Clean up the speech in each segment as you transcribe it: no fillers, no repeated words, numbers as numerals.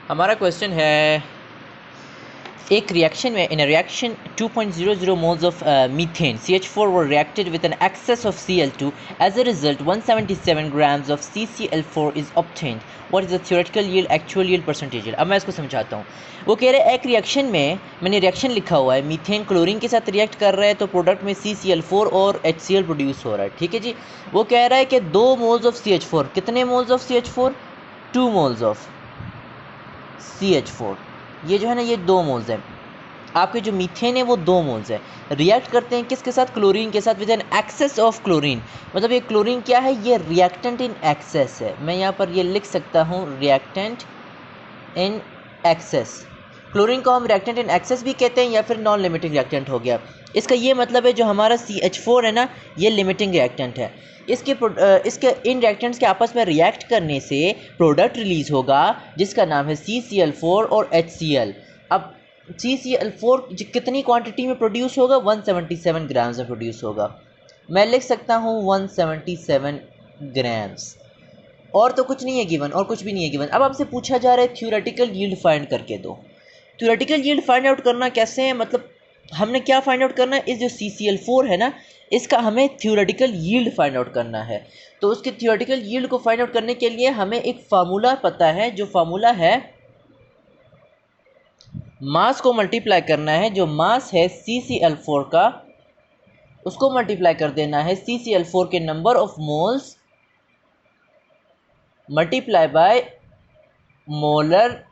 हमारा क्वेश्चन है एक रिएक्शन में इन a reaction 2.00 moles of methane CH4 were reacted with an excess of Cl2. As a result 177 grams of CCl4 is obtained. What is the theoretical yield, actual yield, percentage yield? अब मैं इसको समझाता हूँ। वो कह रहे हैं एक रिएक्शन में, मैंने रिएक्शन लिखा हुआ है, मीथेन क्लोरीन के साथ रिएक्ट कर रहा है तो प्रोडक्ट में CCl4 और HCl प्रोड्यूस हो रहा है। ठीक है जी। वो कह रहा है कि 2 मोल्स ऑफ CH4, कितने moles of CH4? 2 moles of CH4, ये जो है ना ये 2 मोल्स हैं। आपके जो मीथेन है वो 2 मोल्स है। रिएक्ट करते हैं किसके साथ? क्लोरीन के साथ, with an excess of chlorine. मतलब ये क्लोरीन क्या है? ये रिएक्टेंट इन एक्सेस है। मैं यहाँ पर ये लिख सकता हूँ, रिएक्टेंट इन एक्सेस। क्लोरीन को हम रिएक्टेंट इन एक्सेस भी कहते हैं या फिर नॉन लिमिटिंग रिएक्टेंट हो गया। इसका ये मतलब है जो हमारा CH4 है ना, ये लिमिटिंग रिएक्टेंट है। इसके इन रिएक्टेंट्स के आपस में रिएक्ट करने से प्रोडक्ट रिलीज़ होगा जिसका नाम है CCl4 और HCl। अब CCl4 कितनी क्वांटिटी में प्रोड्यूस होगा? 177 ग्राम्स में प्रोड्यूस होगा। मैं लिख सकता हूँ 177 ग्राम्स, और तो कुछ नहीं है गिवन, और कुछ भी नहीं है गिवन। अब आपसे पूछा जा रहा है थ्योरेटिकल यील्ड फाइंड करके दो। थ्योरेटिकल यील्ड फाइंड आउट करना कैसे है? मतलब हमने क्या फाइंड आउट करना है? इस जो CCl4 है ना, इसका हमें थ्योरेटिकल यील्ड फाइंड आउट करना है। तो उसके थ्योरेटिकल यील्ड को फाइंड आउट करने के लिए हमें एक फार्मूला पता है, जो फार्मूला है मास को मल्टीप्लाई करना है। जो मास है CCl4 का, उसको मल्टीप्लाई कर देना है CCl4 के number of moles multiply by molar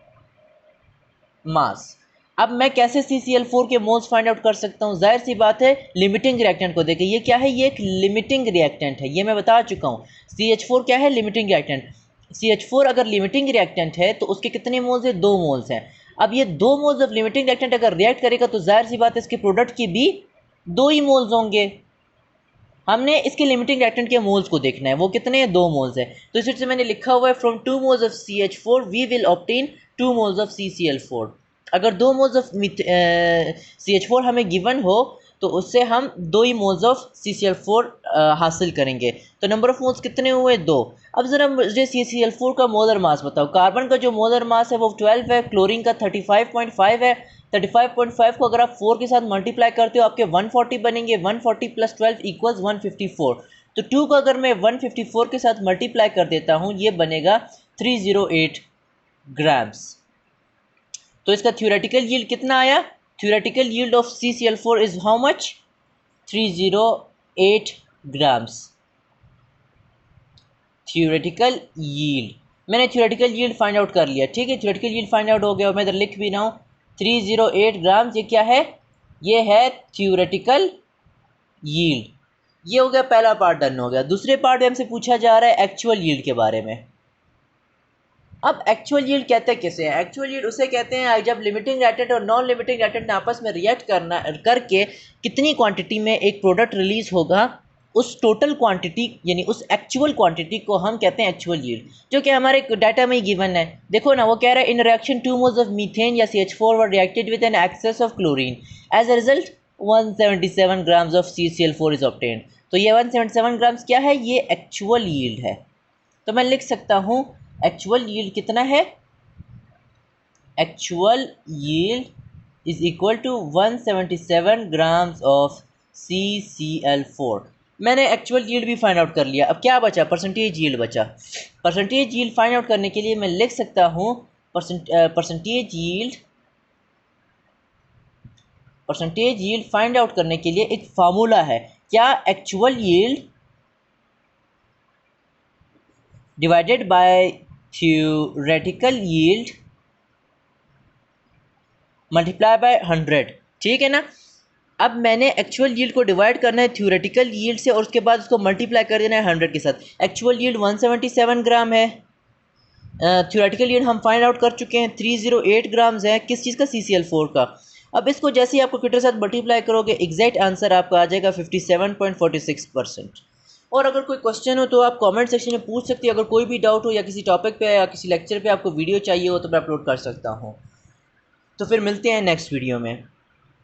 mass. अब मैं कैसे CCl4 के मोल्स फाइंड आउट कर सकता हूँ? जाहिर सी बात है लिमिटिंग रिएक्टेंट को देखें। ये क्या है? ये एक लिमिटिंग रिएक्टेंट है, ये मैं बता चुका हूँ। CH4 क्या है? Limiting reactant. CH4 अगर लिमिटिंग रिएक्टेंट है तो उसके कितने मोल्स है? 2 मोल्स हैं। अब ये 2 मोल्स ऑफ लिमिटिंग रिएक्टेंट अगर रिएक्ट करेगा तो जाहिर सी बात है इसके प्रोडक्ट की भी 2 ही मोल्स होंगे। हमने इसके लिमिटिंग रिएक्टेंट के मोल्स को देखना है, वो कितने हैं? 2 मोल्स है। तो इस वजह से मैंने लिखा हुआ है from 2 moles of CH4 we will obtain 2 moles of CCl4। अगर 2 मोल्स ऑफ CH4 हमें गिवन हो तो उससे हम 2 ही मोल्स ऑफ CCl4 हासिल करेंगे। तो नंबर ऑफ मोल्स कितने हुए? 2। अब ज़रा मुझे CCl4 का मोलर मास बताओ। कार्बन का जो मोलर मास है वो 12 है, क्लोरीन का 35.5 है। 35.5 को अगर आप 4 के साथ मल्टीप्लाई करते हो आपके 140 बनेंगे। 140 + 12 = 154। तो 2 को अगर मैं 154 के साथ मल्टीप्लाई कर देता हूँ, ये बनेगा 308 ग्राम्स। तो इसका थ्योरेटिकल यील्ड कितना आया? Theoretical yield of CCl4 is how much? 308 grams. Theoretical yield, मैंने थ्योरेटिकल यील्ड फाइंड आउट कर लिया। ठीक है, थ्योरेटिकल यील्ड फाइंड आउट हो गया और मैं इधर लिख भी रहा हूँ 308 ग्राम्स। ये क्या है? ये है थ्योरेटिकल यील्ड। ये हो गया, पहला पार्ट डन हो गया। दूसरे पार्ट में हमसे पूछा जा रहा है एक्चुअल यील्ड के बारे में। अब एक्चुअल यील्ड कहते हैं किसे? एक्चुअल यील्ड उसे कहते हैं जब लिमिटिंग रिएक्टेंट और नॉन लिमिटिंग रिएक्टेंट आपस में रिएक्ट करके कितनी क्वांटिटी में एक प्रोडक्ट रिलीज होगा, उस टोटल क्वांटिटी यानी उस एक्चुअल क्वांटिटी को हम कहते हैं एक्चुअल यील्ड, जो कि हमारे डाटा में ही गिवन है। देखो ना, वो कह रहा है in reaction 2 moles of methane या CH4 were reacted with an excess of chlorine. As a result 177 grams of CCl4 is obtained. तो ये 177 ग्राम्स क्या है? ये एक्चुअल यील्ड है। तो मैं लिख सकता हूँ एक्चुअल यील्ड कितना है? Actual yield is equal to 177 grams of CCl4। मैंने एक्चुअल यील्ड भी फाइंड आउट कर लिया। अब क्या बचा? परसेंटेज यील्ड बचा। परसेंटेज यील्ड फाइंड आउट करने के लिए मैं लिख सकता हूँ परसेंटेज यील्ड फाइंड आउट करने के लिए एक फार्मूला है। क्या? Actual yield divided by theoretical yield multiply by 100। ठीक है ना। अब मैंने एक्चुअल यील्ड को डिवाइड करना है थ्योरेटिकल यील्ड से और उसके बाद उसको मल्टीप्लाई कर देना है 100 के साथ। एक्चुअल यील्ड 177 ग्राम है। थ्योरेटिकल यील्ड हम फाइंड आउट कर चुके हैं 308 ग्राम्स है। किस चीज़ का? CCl4 का। अब इसको जैसे ही आपको क्विटर साथ मल्टीप्लाई करोगे एग्जैक्ट आंसर आपका आ जाएगा 57.46%। और अगर कोई क्वेश्चन हो तो आप कमेंट सेक्शन में पूछ सकते हैं। अगर कोई भी डाउट हो या किसी टॉपिक पे या किसी लेक्चर पे आपको वीडियो चाहिए हो तो मैं अपलोड कर सकता हूँ। तो फिर मिलते हैं नेक्स्ट वीडियो में।